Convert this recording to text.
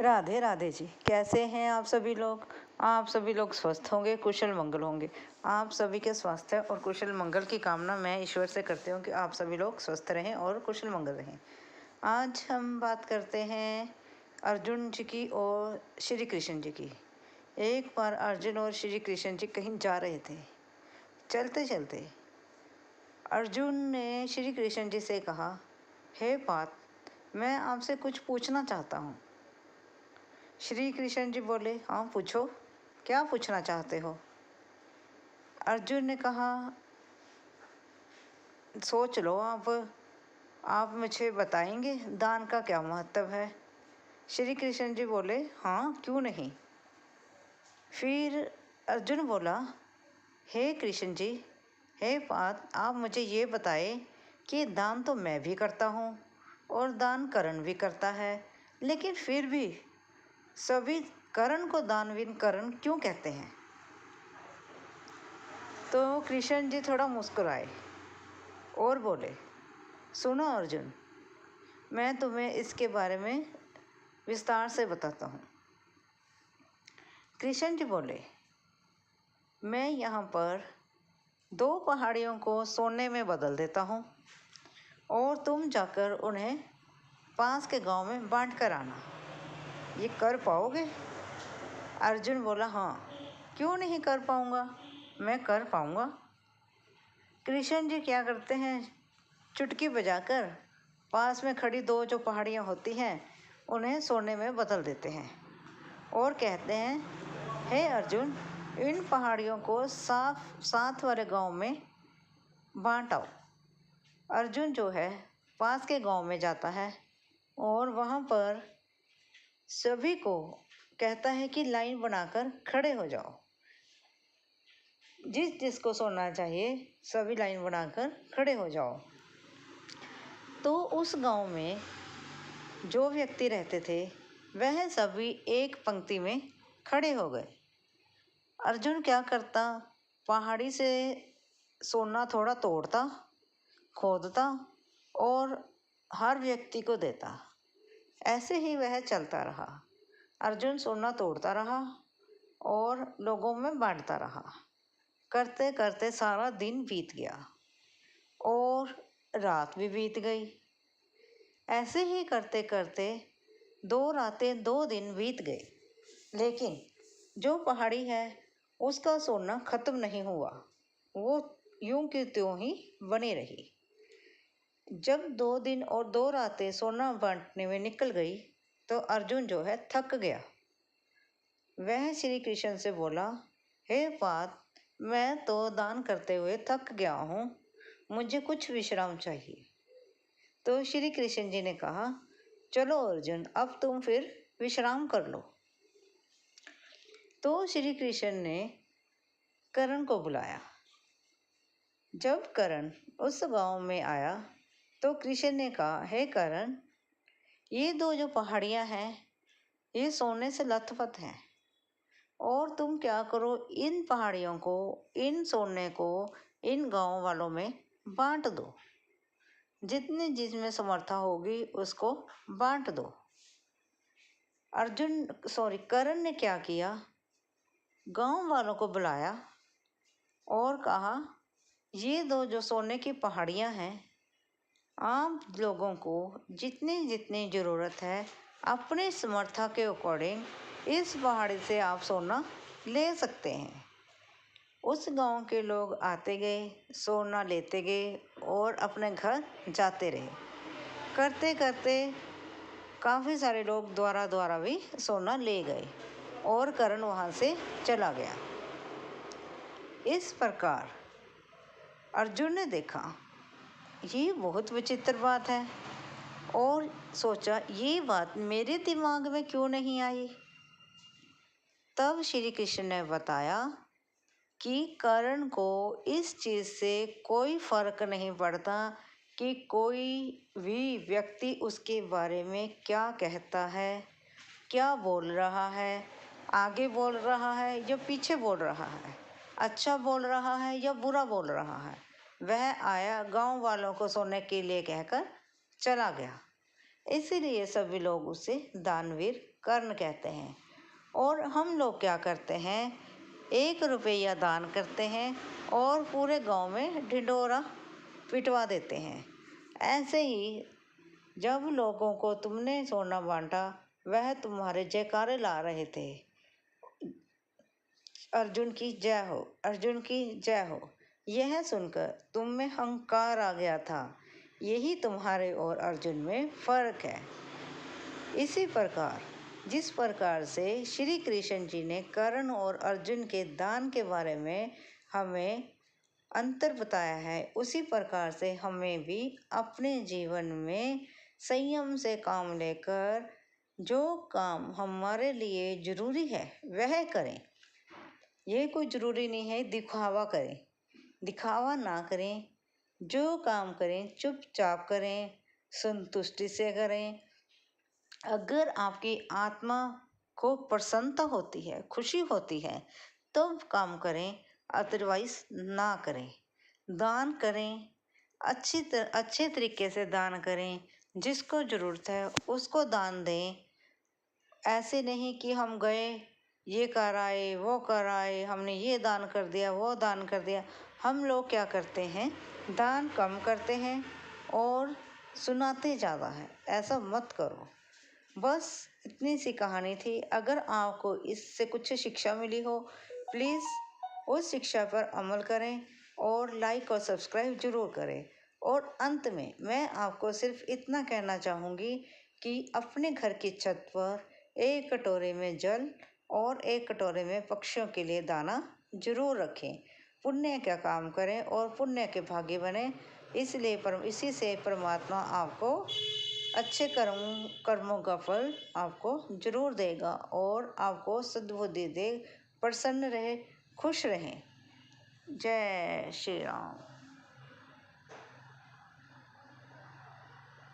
राधे राधे जी। कैसे हैं आप सभी लोग? आप सभी लोग स्वस्थ होंगे, कुशल मंगल होंगे। आप सभी के स्वास्थ्य और कुशल मंगल की कामना मैं ईश्वर से करती हूँ कि आप सभी लोग स्वस्थ रहें और कुशल मंगल रहें। आज हम बात करते हैं अर्जुन जी की और श्री कृष्ण जी की। एक बार अर्जुन और श्री कृष्ण जी कहीं जा रहे थे। चलते चलते अर्जुन ने श्री कृष्ण जी से कहा, हे पार्थ, मैं आपसे कुछ पूछना चाहता हूँ। श्री कृष्ण जी बोले, हाँ पूछो, क्या पूछना चाहते हो? अर्जुन ने कहा, सोच लो आप मुझे बताएंगे दान का क्या महत्व है? श्री कृष्ण जी बोले, हाँ क्यों नहीं। फिर अर्जुन बोला, हे कृष्ण जी, हे पार्थ, आप मुझे ये बताएं कि दान तो मैं भी करता हूँ और दान करण भी करता है, लेकिन फिर भी सभी करण को दानवीन करण क्यों कहते हैं? तो कृष्ण जी थोड़ा मुस्कुराए और बोले, सुनो अर्जुन, मैं तुम्हें इसके बारे में विस्तार से बताता हूँ। कृष्ण जी बोले, मैं यहाँ पर 2 पहाड़ियों को सोने में बदल देता हूँ और तुम जाकर उन्हें पास के गांव में बांट कर आना। ये कर पाओगे? अर्जुन बोला, हाँ क्यों नहीं कर पाऊँगा, मैं कर पाऊँगा। कृष्ण जी क्या करते हैं, चुटकी बजाकर पास में खड़ी 2 जो पहाड़ियाँ होती हैं उन्हें सोने में बदल देते हैं और कहते हैं, हे अर्जुन, इन पहाड़ियों को साथ वाले गांव में बांट आओ। अर्जुन जो है पास के गांव में जाता है और वहाँ पर सभी को कहता है कि लाइन बनाकर खड़े हो जाओ। जिसको सोना चाहिए सभी लाइन बनाकर खड़े हो जाओ। तो उस गांव में जो व्यक्ति रहते थे वह सभी एक पंक्ति में खड़े हो गए। अर्जुन क्या करता, पहाड़ी से सोना थोड़ा तोड़ता, खोदता और हर व्यक्ति को देता। ऐसे ही वह चलता रहा। अर्जुन सोना तोड़ता रहा और लोगों में बांटता रहा। करते करते सारा दिन बीत गया और रात भी बीत गई। ऐसे ही करते करते 2 रातें 2 दिन बीत गए, लेकिन जो पहाड़ी है उसका सोना खत्म नहीं हुआ, वो यूं की त्यों ही बनी रही। जब 2 दिन और 2 रातें सोना बांटने में निकल गई तो अर्जुन जो है थक गया। वह श्री कृष्ण से बोला, हे पार्थ, मैं तो दान करते हुए थक गया हूँ, मुझे कुछ विश्राम चाहिए। तो श्री कृष्ण जी ने कहा, चलो अर्जुन, अब तुम फिर विश्राम कर लो। तो श्री कृष्ण ने करण को बुलाया। जब करण उस गांव में आया तो कृष्ण ने कहा, हे करण, ये 2 जो पहाड़ियाँ हैं ये सोने से लथपथ हैं और तुम क्या करो, इन पहाड़ियों को, इन सोने को इन गांव वालों में बांट दो। जितनी जिसमें समर्था होगी उसको बांट दो। करण ने क्या किया, गांव वालों को बुलाया और कहा, ये 2 जो सोने की पहाड़ियाँ हैं, आप लोगों को जितनी जितनी ज़रूरत है अपने समर्था के अकॉर्डिंग इस पहाड़ी से आप सोना ले सकते हैं। उस गांव के लोग आते गए, सोना लेते गए और अपने घर जाते रहे। करते करते काफ़ी सारे लोग द्वारा भी सोना ले गए और करण वहाँ से चला गया। इस प्रकार अर्जुन ने देखा ये बहुत विचित्र बात है और सोचा, ये बात मेरे दिमाग में क्यों नहीं आई। तब श्री कृष्ण ने बताया कि करण को इस चीज़ से कोई फर्क नहीं पड़ता कि कोई भी व्यक्ति उसके बारे में क्या कहता है, क्या बोल रहा है, आगे बोल रहा है या पीछे बोल रहा है, अच्छा बोल रहा है या बुरा बोल रहा है। वह आया, गांव वालों को सोने के लिए कहकर चला गया। इसीलिए सभी लोग उसे दानवीर कर्ण कहते हैं। और हम लोग क्या करते हैं, 1 रुपया दान करते हैं और पूरे गांव में ढिंढोरा पिटवा देते हैं। ऐसे ही जब लोगों को तुमने सोना बांटा, वह तुम्हारे जयकारे ला रहे थे, अर्जुन की जय हो, अर्जुन की जय हो। यह सुनकर तुम में अहंकार आ गया था। यही तुम्हारे और अर्जुन में फर्क है। इसी प्रकार जिस प्रकार से श्री कृष्ण जी ने कर्ण और अर्जुन के दान के बारे में हमें अंतर बताया है, उसी प्रकार से हमें भी अपने जीवन में संयम से काम लेकर जो काम हमारे लिए जरूरी है वह करें। ये कोई ज़रूरी नहीं है दिखावा करें, दिखावा ना करें। जो काम करें चुपचाप करें, संतुष्टि से करें। अगर आपकी आत्मा को प्रसन्नता होती है, खुशी होती है, तब काम करें, अदरवाइज ना करें। दान करें, अच्छे तरीके से दान करें। जिसको ज़रूरत है उसको दान दें। ऐसे नहीं कि हम गए, ये कर आए, वो कर आए, हमने ये दान कर दिया, वो दान कर दिया। हम लोग क्या करते हैं, दान कम करते हैं और सुनाते ज़्यादा है। ऐसा मत करो। बस इतनी सी कहानी थी। अगर आपको इससे कुछ शिक्षा मिली हो, प्लीज़ उस शिक्षा पर अमल करें और लाइक और सब्सक्राइब जरूर करें। और अंत में मैं आपको सिर्फ इतना कहना चाहूँगी कि अपने घर की छत पर एक कटोरे में जल और एक कटोरे में पक्षियों के लिए दाना जरूर रखें। पुण्य का काम करें और पुण्य के भागी बने। इसी से परमात्मा आपको अच्छे कर्मों का फल आपको जरूर देगा और आपको सद्बुद्धि दे। प्रसन्न रहे, खुश रहें। जय श्री राम।